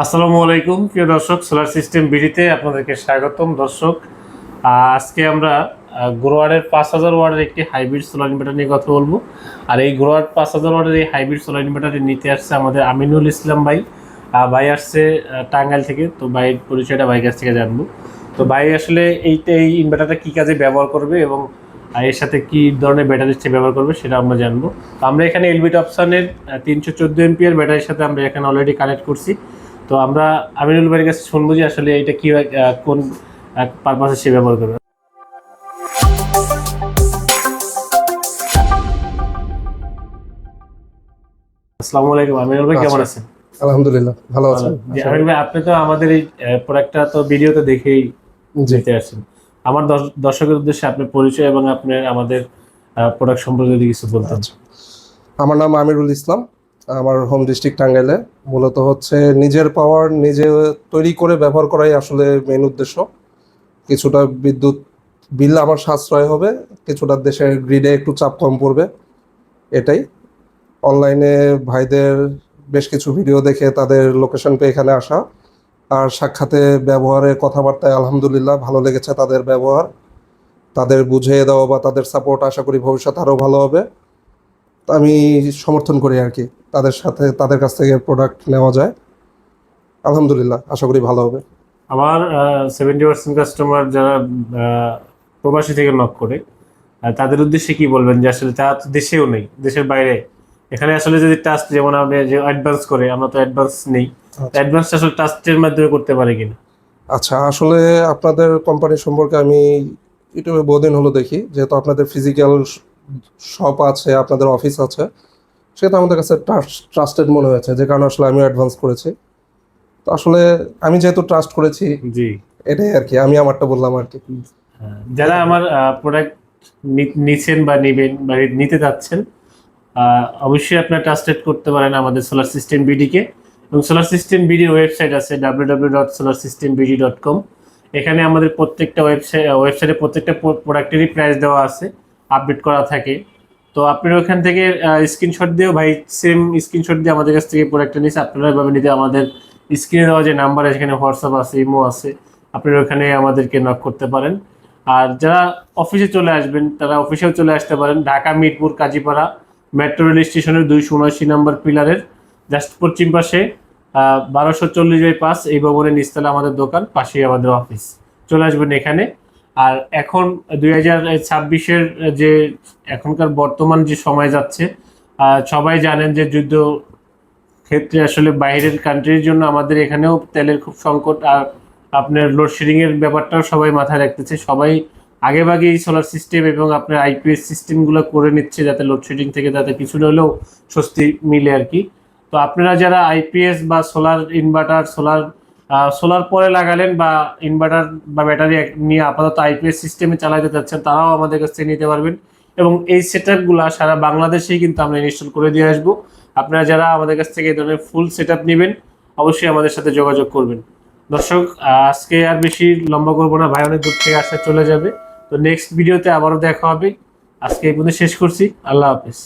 আসসালামু আলাইকুম প্রিয় দর্শক, সোলার সিস্টেম বিডিতে আপনাদেরকে স্বাগতম। দর্শক, আজকে আমরা গ্রোয়ারের 5000 ওয়াটের একটি হাইব্রিড সোলার ইনভার্টার নিয়ে কথা বলবো। আর এই গ্রোয়ার 5000 ওয়াটের এই হাইব্রিড সোলার ইনভার্টারটি নিতে আসছে আমাদের আমিনুল ইসলাম ভাই। ভাই আসছে টাঙ্গাইল থেকে। তো ভাইয়ের পরিচয়টা ভাইয়ের কাছ থেকে জানবো। তো ভাই আসলে এই ইনভার্টারটা কী কাজে ব্যবহার করবে এবং এর সাথে কী ধরনের ব্যাটারির চেয়ে ব্যবহার করবে সেটা আমরা জানবো। তো আমরা এখানে এলবিট অপশানের 314 এমপিআর ব্যাটারির সাথে আমরা এখানে অলরেডি কানেক্ট করছি। তো আমরা আমিনুল ভাইয়ের কাছে শুনবো যে আসলে এটা কি কোন পারপাসে সে ব্যবহার করবে। আসসালামু আলাইকুম আমিনুল ভাই, কেমন আছেন? আলহামদুলিল্লাহ ভালো আছেন। আমিনুল ভাই, আপনি তো আমাদের এই প্রোডাক্টটা তো ভিডিওতে দেখেই যেতে আসেন। আমার দর্শকের উদ্দেশ্যে আপনার পরিচয় এবং আপনি আমাদের প্রোডাক্ট সম্পর্কে যদি কিছু বলতেন। আমার নাম আমিরুল ইসলাম, আমার হোম ডিস্ট্রিক্ট টাঙ্গাইলে। মূলত হচ্ছে নিজের পাওয়ার নিজে তৈরি করে ব্যবহার করাই আসলে মেইন উদ্দেশ্য। কিছুটা বিদ্যুৎ বিল আমার সাশ্রয় হবে, কিছুটা দেশের গ্রিডে একটু চাপ কম পড়বে, এটাই। অনলাইনে ভাইদের বেশ কিছু ভিডিও দেখে তাদের লোকেশন পেয়ে এখানে আসা, আর সাক্ষাতে ব্যবহারে কথাবার্তায় আলহামদুলিল্লাহ ভালো লেগেছে তাদের ব্যবহার। তাদের বুঝিয়ে দেওয়া বা তাদের সাপোর্ট আশা করি ভবিষ্যতে আরও ভালো হবে। আমি সমর্থন করি আর কি, তাদের সাথে তাদের কাছ থেকে প্রোডাক্ট নেওয়া যায়। আলহামদুলিল্লাহ আশা করি ভালো হবে। আমার 70% কাস্টমার যারা প্রবাসী থেকে নক করে, তাদের উদ্দেশ্যে কি বলবেন যে আসলে তারা তো দেশেও নেই, দেশের বাইরে। এখানে আসলে যদি টাস্ক, যেমন আপনি যে অ্যাডভান্স করে, আমরা তো অ্যাডভান্স নেই, অ্যাডভান্স আসলে টাস্কের মাধ্যমে করতে পারে কিনা? আচ্ছা, আসলে আপনাদের কোম্পানি সম্পর্কে আমি ইউটিউবে বহুদিন হলো দেখি, যেহেতু আপনাদের ফিজিক্যাল শপ আছে, আপনাদের অফিস আছে, সেটা আমাদের কাছে ট্রাস্টেড মনে হয়েছে, যে কারণে আসলে আমি অ্যাডভান্স করেছি। তো আসলে আমি যেহেতু ট্রাস্ট করেছি, জি, এটাই আর কি, আমি আমারটা বললাম আর কি। যারা আমার প্রোডাক্ট নিচ্ছেন বা নেবেন বা নিতে যাচ্ছেন, অবশ্যই আপনার ট্রাস্টেড করতে পারেন আমাদের সোলার সিস্টেম বিডিকে। এবং সোলার সিস্টেম বিডির ওয়েবসাইট আছে www.solarsystembd.com। এখানে আমাদের প্রত্যেকটা ওয়েবসাইটে প্রত্যেকটা প্রোডাক্টেরই প্রাইস দেওয়া আছে, আপডেট করা থাকে। তো আপনারা ওখান থেকে স্ক্রিনশট দিয়েও, ভাই সেম স্ক্রিনশট দিয়ে আমাদের কাছ থেকে প্রোডাক্টটা নিচ্ছে, আপনারা এভাবে নিতে আমাদের স্ক্রিনে দেওয়া যে নাম্বার আছে, এখানে হোয়াটসঅ্যাপ আছে, ইমো আছে, আপনারা ওখানে আমাদেরকে নক করতে পারেন। আর যারা অফিসে চলে আসবেন তারা অফিসেও চলে আসতে পারেন, ঢাকা মিরপুর কাজীপাড়া মেট্রো রেল স্টেশনের 279 নম্বর পিলারের জাস্ট পশ্চিম পাশে 1240/5 এই ভবনের নিচতলা আমাদের দোকান, পাশেই আমাদের অফিস। চলে আসবেন এখানে। আর এখন 2026-এর যে এখনকার বর্তমান যে সময় যাচ্ছে, সবাই জানেন যে যুদ্ধ ক্ষেত্রে আসলে বাইরের কান্ট্রির জন্য আমাদের এখানেও তেলের খুব সংকট। আর আপনার লোডশেডিংয়ের ব্যাপারটাও সবাই মাথায় রাখতেছে। সবাই আগেভাগে এই সোলার সিস্টেম এবং আপনার আইপিএস সিস্টেমগুলো করে নিচ্ছে, যাতে লোডশেডিং থেকে যাতে কিছু হলেও স্বস্তি মিলে আর কি। তো আপনারা যারা আইপিএস বা সোলার ইনভার্টার, সোলার পরে লাগালেন বা ইনভার্টার বা ব্যাটারি নিয়ে আপাতত আইপিএস সিস্টেমে চালাতে চাচ্ছেন, তারাও আমাদের কাছ থেকে নিতে পারবেন। এবং এই সেটআপগুলো সারা বাংলাদেশেই কিন্তু আমরা ইনস্টল করে দিয়ে আসবো। আপনারা যারা আমাদের কাছ থেকে এই ধরনের ফুল সেটআপ নেবেন, অবশ্যই আমাদের সাথে যোগাযোগ করবেন। দর্শক, আজকে আর বেশি লম্বা করবো না, ভাই অনেক দূর থেকে আসা চলে যাবে। তো নেক্সট ভিডিওতে আবারও দেখা হবে। আজকে এই পর্যন্ত শেষ করছি। আল্লাহ হাফেজ।